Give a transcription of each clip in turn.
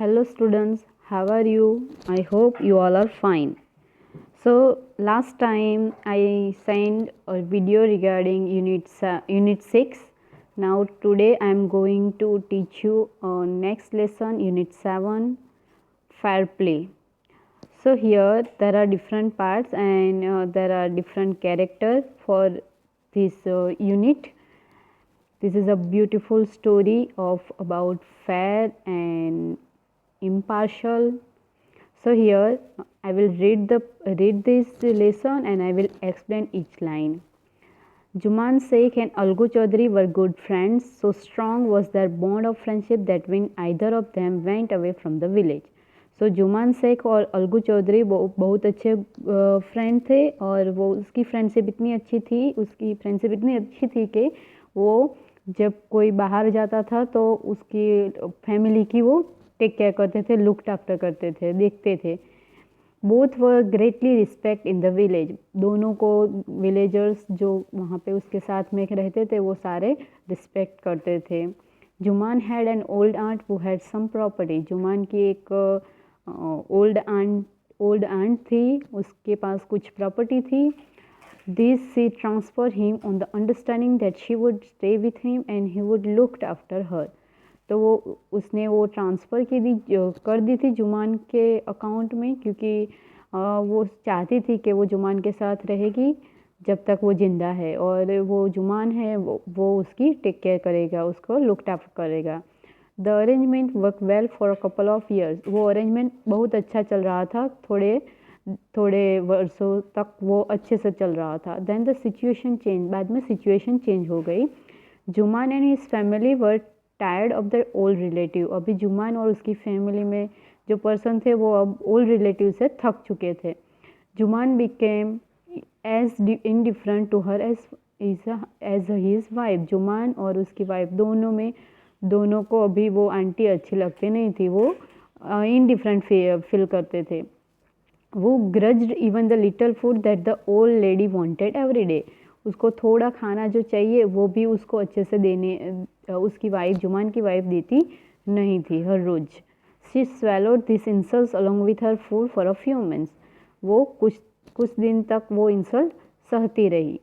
Hello students, how are you? I hope you all are fine. So last time I sent a video regarding unit 6. Now today I am going to teach you next lesson unit 7, fair play. So here there are different parts and there are different characters for this unit. This is a beautiful story of about fair and impartial. So here I will read this lesson and I will explain each line. Juman Sheikh and Algu Chaudhary were good friends. So strong was their bond of friendship that when either of them went away from the village. So जुमान Sheikh और अलगू चौधरी बहुत अच्छे friend थे और वो उसकी friendship इतनी अच्छी थी कि वो जब कोई बाहर जाता था तो उसकी फैमिली की वो टेक केयर करते थे, लुक आफ्टर करते थे, देखते थे. Both were greatly respect in the village. दोनों को विलेजर्स जो वहाँ पे उसके साथ में रहते थे वो सारे रिस्पेक्ट करते थे. Jumman had an old aunt who had some property. Jumman की एक ओल्ड आंट थी, उसके पास कुछ प्रॉपर्टी थी. This she transferred him on the understanding that she would stay with him and he would look after her. तो वो उसने वो ट्रांसफ़र कर दी थी जुमान के अकाउंट में, क्योंकि वो चाहती थी कि वो जुमान के साथ रहेगी जब तक वो ज़िंदा है और वो जुमान है वो उसकी टेक केयर करेगा, उसको लुक आफ्टर करेगा. The arrangement work well for a couple of years. वो अरेंजमेंट बहुत अच्छा चल रहा था, थोड़े वर्षों तक वो अच्छे से चल रहा था. Then the situation change. बाद में सिचुएशन चेंज हो गई. Jumman and his family were tired of the old relative. अभी जुमान और उसकी फैमिली में जो पर्सन थे वो अब ओल्ड रिलेटिव से थक चुके थे. Jumman became as indifferent to her as his wife. Jumman और उसकी वाइफ दोनों को अभी वो आंटी अच्छी लगती नहीं थी, वो इनडिफरेंट फील करते थे. वो grudged even the little food that the old lady wanted every day. उसको थोड़ा खाना जो चाहिए वो भी उसको अच्छे से उसकी वाइफ, जुमान की वाइफ देती नहीं थी हर रोज़. She swallowed this insults along with her food for a few months. वो कुछ दिन तक वो इंसल्ट सहती रही.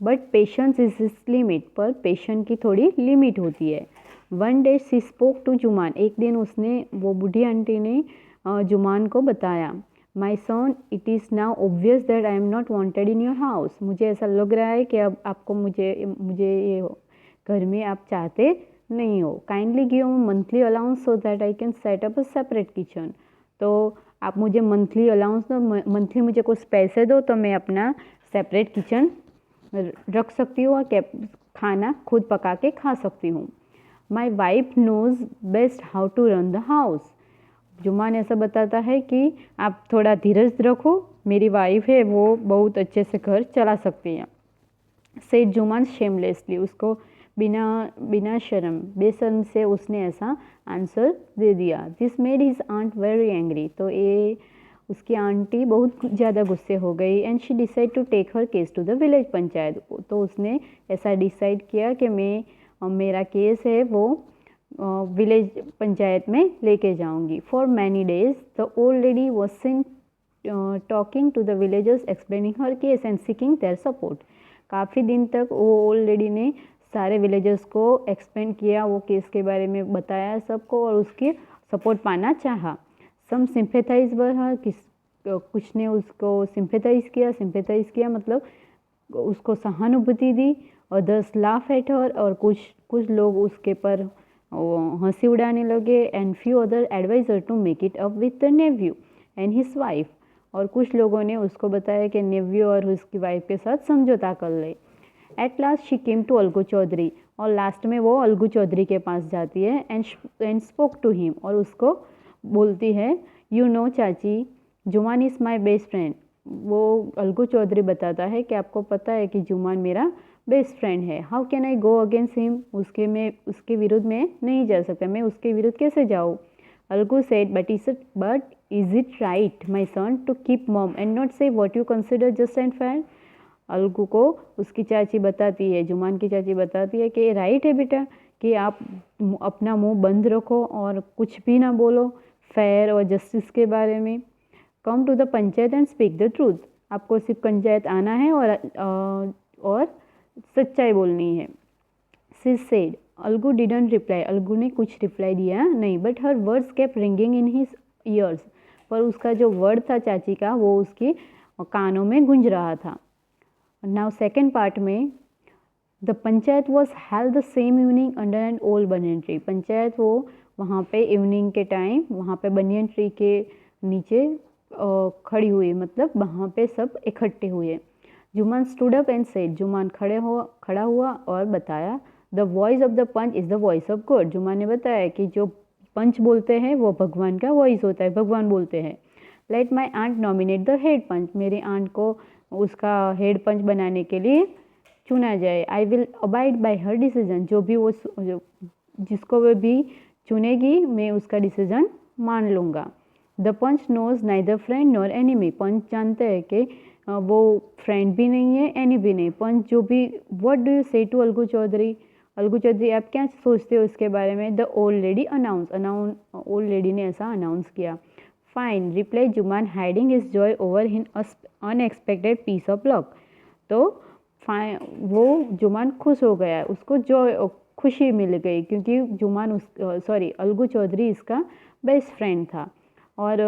But patience is his limit. पर पेशेंस की थोड़ी लिमिट होती है. One day she spoke to Jumman. एक दिन वो बूढ़ी आंटी ने जुमान को बताया, my son, it is now obvious that I am not wanted in your house. मुझे ऐसा लग रहा है कि अब आपको मुझे ये घर में आप चाहते नहीं हो. Kindly give monthly allowance so that I can set up a separate kitchen. तो आप मुझे मंथली अलाउंस दो, मंथली मुझे कुछ पैसे दो तो मैं अपना सेपरेट किचन रख सकती हूँ और खाना खुद पका के खा सकती हूँ. My wife knows best how to run the house. Jumman ऐसा बताता है कि आप थोड़ा धीरज रखो, मेरी वाइफ है वो बहुत अच्छे से घर चला सकती है. Said Jumman shamelessly. उसको बिना बेशर्म से उसने ऐसा आंसर दे दिया. This made his aunt very angry. तो ये उसकी आंटी बहुत ज़्यादा गुस्से हो गई. And she decide to take her case to the village panchayat. तो उसने ऐसा डिसाइड किया कि मेरा केस है वो विलेज पंचायत में लेके जाऊंगी. For many days the old lady was seen talking to the villagers, explaining her case and seeking their support. काफ़ी दिन तक वो ओल्ड लेडी ने सारे विलेजर्स को एक्सप्लेन किया, वो केस के बारे में बताया सबको और उसकी सपोर्ट पाना चाहा. Some sympathise were her. कुछ ने उसको सिंपैथाइज किया मतलब उसको सहानुभूति दी. Others laugh at her. और कुछ लोग उसके पर हंसी उड़ाने लगे. And few other advisor to make it up with the nephew and his wife. और कुछ लोगों ने उसको बताया कि नेव्यू और उसकी वाइफ के साथ समझौता कर ले. At last she came to Algu Chaudhary. और लास्ट में वो अलगू चौधरी के पास जाती है एंड स्पोक टू हिम. और उसको बोलती है, यू नो चाची, जुमान इज़ माई बेस्ट फ्रेंड. वो अलगू चौधरी बताता है कि आपको पता है कि जुमान मेरा बेस्ट फ्रेंड है. How can I go against him. उसके विरुद्ध में नहीं जा सकता, मैं उसके विरुद्ध कैसे जाऊँ. Algu said, but is it right my son to keep mom and not say what you consider just and fair. Algu को उसकी चाची बताती है, जुमान की चाची बताती है कि राइट है बेटा कि आप अपना मुंह बंद रखो और कुछ भी ना बोलो फेयर और जस्टिस के बारे में। Come to the panchayat and speak the truth, आपको सिर्फ पंचायत आना है और सच्चाई बोलनी है। She said, Algu didn't reply, Algu ने कुछ रिप्लाई दिया नहीं, but her words kept ringing in his ears, पर उसका जो वर्ड था चाची का वो उसके कानों में गूंज रहा था। नाउ सेकेंड पार्ट में, the panchayat was held the same evening under an old banyan tree, panchayat वो वहाँ पे इवनिंग के टाइम वहाँ पे बनियन ट्री के नीचे खड़ी हुई, मतलब वहाँ पे सब इकट्ठे हुए। Jumman stood up and said, Jumman खड़ा हुआ और बताया, the voice of the panch is the voice of God, Jumman ने बताया कि जो पंच बोलते हैं वो भगवान का वॉइस होता है, भगवान बोलते हैं। Let my aunt nominate the head panch, मेरी आंट को उसका हेड पंच बनाने के लिए चुना जाए। I will abide by her decision, जो भी वो जिसको वो भी चुनेगी मैं उसका डिसीजन मान लूँगा। The panch knows neither friend nor enemy, panch जानते हैं कि वो फ्रेंड भी नहीं है एनी भी नहीं। पंच जो भी, what do you say to Algu Chaudhary, Algu Chaudhary आप क्या सोचते हो उसके बारे में। The old lady announce, old lady ने ऐसा अनाउंस किया। Fine, reply Jumman hiding is joy over in unexpected piece of luck, तो फाइन वो जुमान खुश हो गया, उसको जॉय खुशी मिल गई क्योंकि जुमान अलगू चौधरी इसका बेस्ट फ्रेंड था। और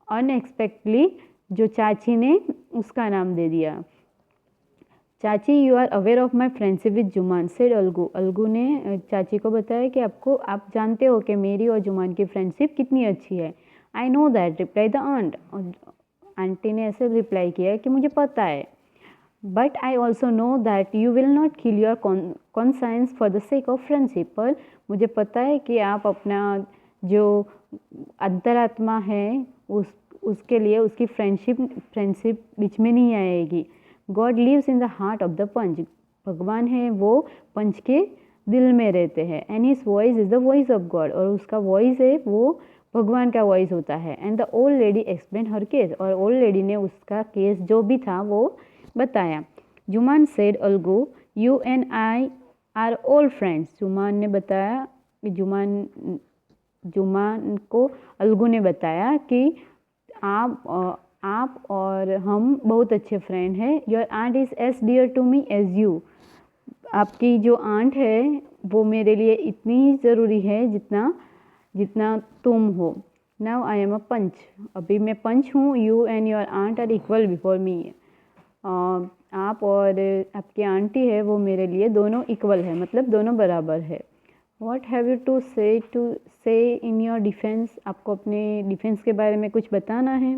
अनएक्सपेक्टली जो चाची ने उसका नाम दे दिया। चाची, you are aware of my friendship with Jumman, said Algu, Algu ने चाची को बताया कि आप जानते हो कि मेरी और जुमान की फ्रेंडशिप कितनी अच्छी है। I know that, reply the aunt, aunty ने ऐसे रिप्लाई किया कि मुझे पता है। But I also know that you will not kill your conscience for the sake of friendship, पर मुझे पता है कि आप अपना जो अंतरात्मा है उसके लिए उसकी फ्रेंडशिप बीच में नहीं आएगी। God lives in the heart of the panch, भगवान है वो पंच के दिल में रहते हैं। And his voice is the voice of God, और उसका वॉइस है वो भगवान का वॉइस होता है। And the old lady explain her case, और ओल्ड लेडी ने उसका केस जो भी था वो बताया। Jumman said Algu, you and I are old friends, Jumman ने बताया, जुमान को अलगू ने बताया कि आप और हम बहुत अच्छे फ्रेंड हैं। Your aunt is as dear to me as you, आपकी जो आंट है वो मेरे लिए इतनी ही ज़रूरी है जितना तुम हो। नाउ आई एम अ पंच, अभी मैं पंच हूँ। You and your aunt are equal before me, आप और आपकी आंटी है वो मेरे लिए दोनों इक्वल है, मतलब दोनों बराबर है। What have you to say in your defense, आपको अपने डिफेंस के बारे में कुछ बताना है।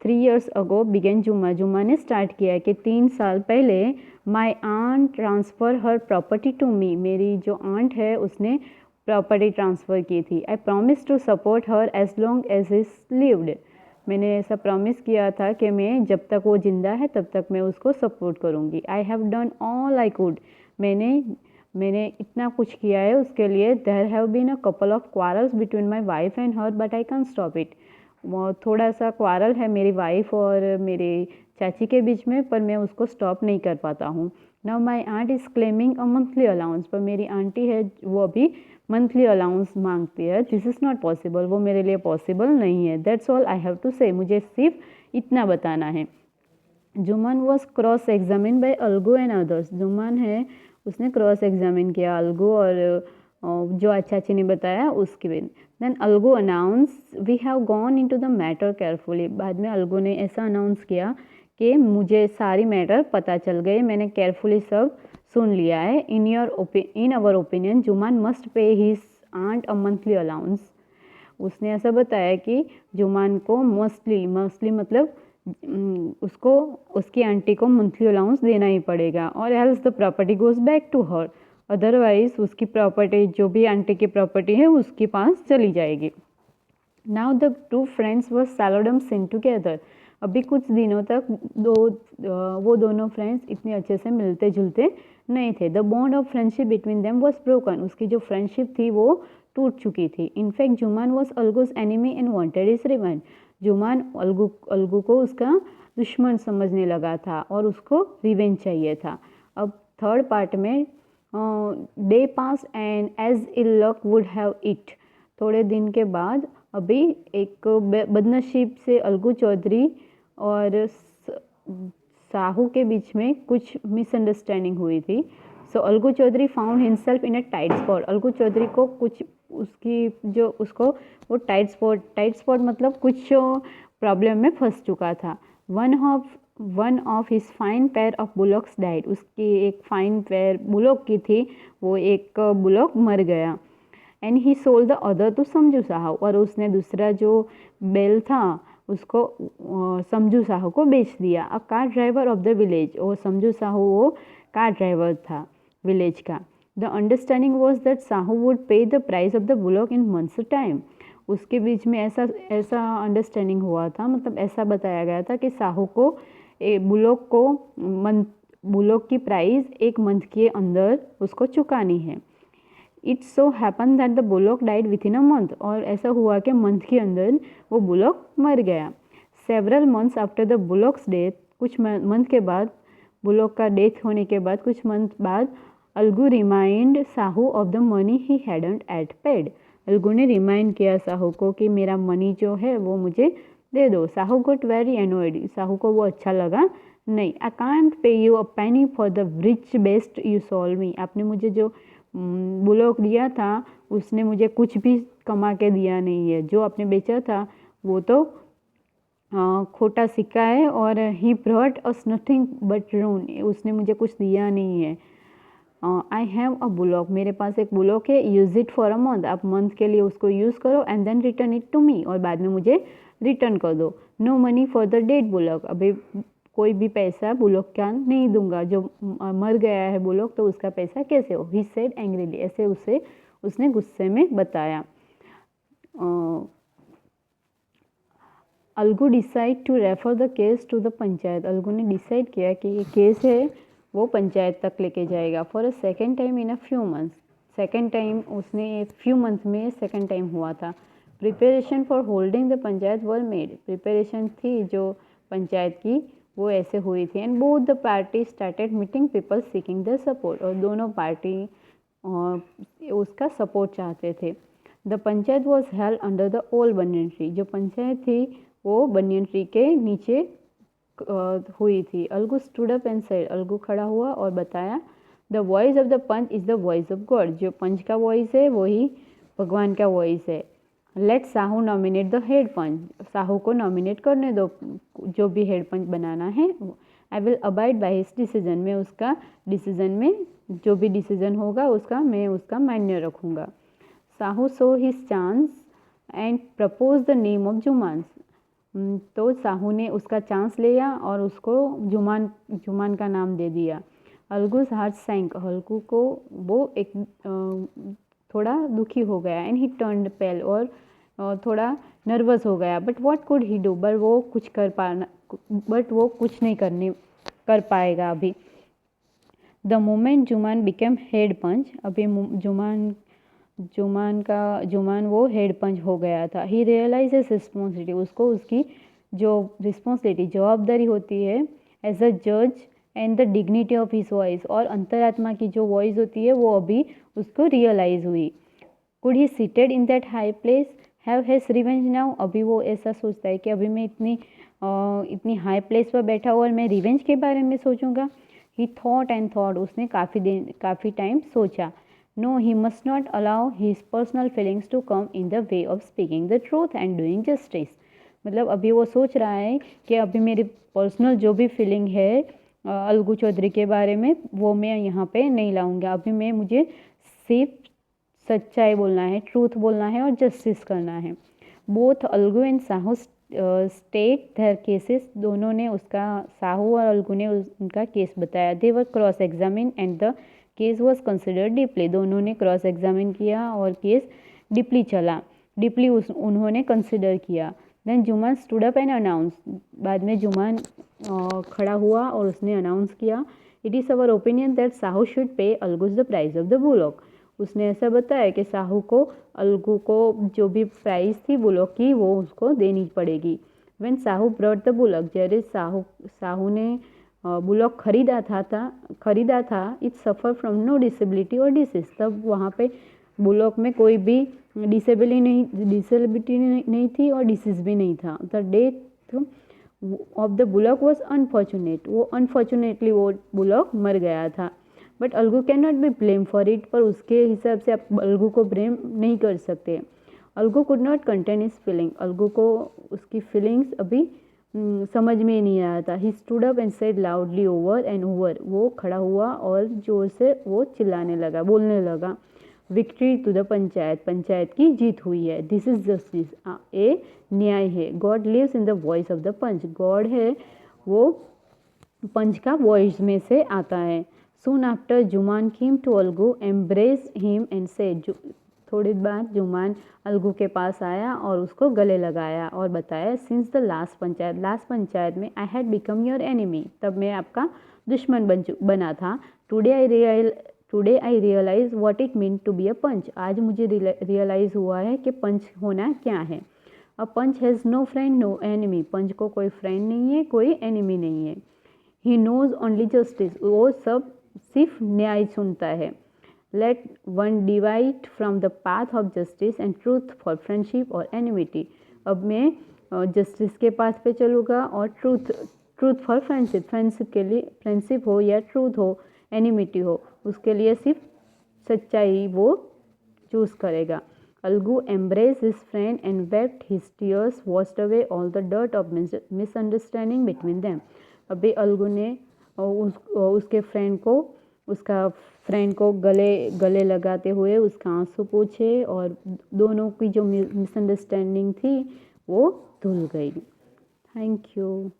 3 years ago began जुमा ने स्टार्ट किया कि 3 साल पहले my aunt transfer her property to me, मेरी जो आंट है उसने प्रॉपर्टी ट्रांसफ़र की थी। I promise to support her as long as is lived, मैंने ऐसा प्रॉमिस किया था कि मैं जब तक वो ज़िंदा है तब तक मैं उसको सपोर्ट करूँगी। I have done all I could, मैंने इतना कुछ किया है उसके लिए। There have been a couple of quarrels between my wife and her, but I can stop it, थोड़ा सा क्वारल है मेरी वाइफ और मेरे चाची के बीच में, पर मैं उसको स्टॉप नहीं कर पाता हूँ। Now my aunt is claiming a monthly allowance, पर मेरी आंटी है वो अभी मंथली अलाउंस मांगती है। दिस इज़ नॉट पॉसिबल, वो मेरे लिए पॉसिबल नहीं है। That's all I have to say, मुझे सिर्फ इतना बताना है। Jumman was cross examine by Algu and others, Jumman है उसने क्रॉस एग्जामिन किया अलगू और जो चाची ने बताया उसके बाद। Then Algu announce, we have gone into the matter carefully, बाद में अलगू ने ऐसा अनाउंस किया कि मुझे सारी मैटर पता चल गई, मैंने केयरफुली सब सुन लिया है। In our opinion Jumman must pay his aunt a monthly allowance, उसने ऐसा बताया कि जुमान को मostly मतलब उसको उसकी आंटी को मंथली अलाउंस देना ही पड़ेगा, और else the property goes back to her, otherwise उसकी प्रॉपर्टी जो भी आंटी की प्रॉपर्टी है उसके पास चली जाएगी। Now the two friends were seldom seen together, अभी कुछ दिनों तक वो दोनों फ्रेंड्स इतने अच्छे से मिलते जुलते नहीं थे। The bond of friendship between them was broken, उसकी जो फ्रेंडशिप थी वो टूट चुकी थी। In fact Jumman was Algu's enemy and wanted his revenge, Jumman Algu को उसका दुश्मन समझने लगा था और उसको रिवेंज चाहिए था। अब थर्ड पार्ट में day pass and as ill luck would have it. थोड़े दिन के बाद अभी एक बदनसीब से अलगू चौधरी और साहू के बीच में कुछ मिसअंडरस्टैंडिंग हुई थी। So Algu Chaudhary found himself in a tight spot. Algu Chaudhary को कुछ उसकी जो उसको वो टाइट स्पॉट मतलब कुछ प्रॉब्लम में फंस चुका था। One of his fine pair of bullocks died. उसकी एक फाइन पेयर बुलॉक की थी, वो एक बुलॉक मर गया। And he sold the other to Samjhu Sahu. और उसने दूसरा जो बैल था उसको समझू साहू को बेच दिया। A car driver of the village. और समझू साहू वो कार ड्राइवर था विलेज का। The understanding was that Sahu would pay the price of the bullock in months time. उसके बीच में ऐसा अंडरस्टैंडिंग हुआ था, मतलब ऐसा बताया गया था कि साहू को बुलॉक की प्राइस एक मंथ के अंदर उसको चुकानी है। It so happen that the bullock died with in a month. और ऐसा हुआ कि मंथ के अंदर वो बुलॉक मर गया। Several months after the bullocks death. कुछ मंथ के बाद, बुलॉक का डेथ होने के बाद कुछ मंथ बाद, Algu remind Sahu of the money he hadn't yet paid. Algu ने रिमाइंड किया साहू को कि मेरा मनी जो है वो मुझे दे दो। Sahu got very annoyed. Sahu को वो अच्छा लगा नहीं। I can't pay you a penny for the wretched beast you sold me. आपने मुझे जो बुलॉक दिया था उसने मुझे कुछ भी कमा के दिया नहीं है। जो आपने बेचा था वो तो खोटा सिक्का है। और he brought us nothing but ruin. उसने मुझे कुछ दिया नहीं है। I have a bullock. मेरे पास एक बुलॉक है। Use it for a month. आप मंथ के लिए उसको यूज़ करो and then return it to me. और बाद में मुझे रिटर्न कर दो। No money for the dead bullock. अभी कोई भी पैसा बुलॉक का नहीं दूंगा। जो मर गया है बुलॉक तो उसका पैसा कैसे हो। He said angrily. ऐसे उसने गुस्से में बताया। Algu decide to refer the case to the panchayat. Algu ने डिसाइड किया कि ये केस है वो पंचायत तक लेके जाएगा। For a second time in a few months. Second time उसने फ्यू मंथ में सेकेंड टाइम हुआ था। Preparation for holding the panchayat were made. Preparation थी जो पंचायत की वो ऐसे हुई थी। And both the party started meeting people seeking the support. और दोनों पार्टी उसका सपोर्ट चाहते थे। The panchayat was held under the old banyan tree. जो पंचायत थी वो बनियन ट्री के नीचे हुई थी। Algu stood up and said. Algu खड़ा हुआ और बताया the voice of the panch is the voice of God. जो पंच का वॉइस है वही भगवान का वॉइस है। Let Sahu nominate the head panch. Sahu को नॉमिनेट करने दो जो भी हेड पंच बनाना है। I will abide by his decision. मैं उसका डिसीजन में जो भी डिसीजन होगा मैं उसका मान्य रखूँगा। Sahu saw his chance and propose the name of Jumman. तो साहू ने उसका चांस लिया और उसको जुमान का नाम दे दिया। अलगूज हार्ट सैंक। अलगू को वो एक थोड़ा दुखी हो गया। And he turned pale. और थोड़ा नर्वस हो गया। But what could he do. But वो कुछ नहीं कर पाएगा अभी। The moment Jumman became head panch. अभी जुमान वो हेड पंच हो गया था। He realize his responsibility. उसको उसकी जो रिस्पॉन्सिबिलिटी जवाबदारी होती है एज अ जज and the dignity of his voice. और अंतरात्मा की जो वॉइस होती है वो अभी उसको रियलाइज हुई। Could he seated in that high place have his revenge now. अभी वो ऐसा सोचता है कि अभी मैं इतनी हाई प्लेस पर बैठा हुआ और मैं रिवेंज के बारे में सोचूंगा। ही थॉट एंड थॉट। उसने काफ़ी टाइम सोचा। No, he must not allow his personal feelings to come in the way of speaking the truth and doing justice. मतलब अभी वो सोच रहा है कि अभी मेरी पर्सनल जो भी फीलिंग है अलगू चौधरी के बारे में वो मैं यहाँ पे नहीं लाऊंगा। अभी मुझे सिर्फ सच्चाई बोलना है, ट्रूथ बोलना है और जस्टिस करना है। Both Algu and Sahu state their cases. दोनों ने साहू और अलगू ने उनका केस बताया। They were cross examine and the case was considered deeply. दोनों ने क्रॉस एग्जामिन किया और केस डीपली उन्होंने कंसिडर किया। Then Jumman stood up and announce. बाद में जुमान खड़ा हुआ और उसने अनाउंस किया it is our opinion that Sahu should pay Algu's the price of the bullock. उसने ऐसा बताया कि अलगू को जो भी प्राइस थी बुलॉक की वो उसको देनी पड़ेगी। When Sahu brought the bullock. जैसे साहू ने बुलॉक खरीदा था it suffer from no disability और डिसीज। तब वहाँ पे बुलॉक में कोई भी डिसेबिलिटी नहीं थी और डिसीज़ भी नहीं था। The death of the bullock was unfortunate, वो अनफॉर्चुनेटली वो बुलॉक मर गया था। But Algu can not be blame for it, पर उसके हिसाब से आप अलगू को ब्लेम नहीं कर सकते। Algu could not contain his feeling, Algu को उसकी फीलिंग्स अभी समझ में ही नहीं आया था। He stood up and said loudly over and over, वो खड़ा हुआ और जोर से वो चिल्लाने लगा, बोलने लगा, victory to the panchayat, panchayat की जीत हुई है। दिस इज जस्टिस, ये न्याय है। God lives in the voice of the panch, God है वो पंच का वॉइस में से आता है। Soon after Jumman came to Algu, embrace him and said, थोड़ी बाद जुमान अलगू के पास आया और उसको गले लगाया और बताया, सिंस द लास्ट पंचायत में I had become your enemy, तब मैं आपका दुश्मन बना था। Today I realize what it mean to be a panch, आज मुझे रियलाइज़ हुआ है कि पंच होना क्या है। A panch has no friend no enemy, panch को कोई फ्रेंड नहीं है, कोई एनिमी नहीं है। ही नोज ओनली जस्टिस, वो सब सिर्फ न्याय सुनता है। Let one divide from the path of justice and truth for friendship और एनिमिटी, अब मैं जस्टिस के पाथ पे चलूँगा और ट्रूथ फॉर फ्रेंडशिप के लिए, फ्रेंडशिप हो या ट्रूथ हो, एनिमिटी हो, उसके लिए सिर्फ सच्चाई वो चूज़ करेगा। Algu embraced his friend and wept, his tears washed away all the dirt of misunderstanding between them। अभी अलगू ने उसके फ्रेंड को गले लगाते हुए उसका आंसू पोंछे और दोनों की जो मिसअंडरस्टैंडिंग थी वो धुल गई। Thank you.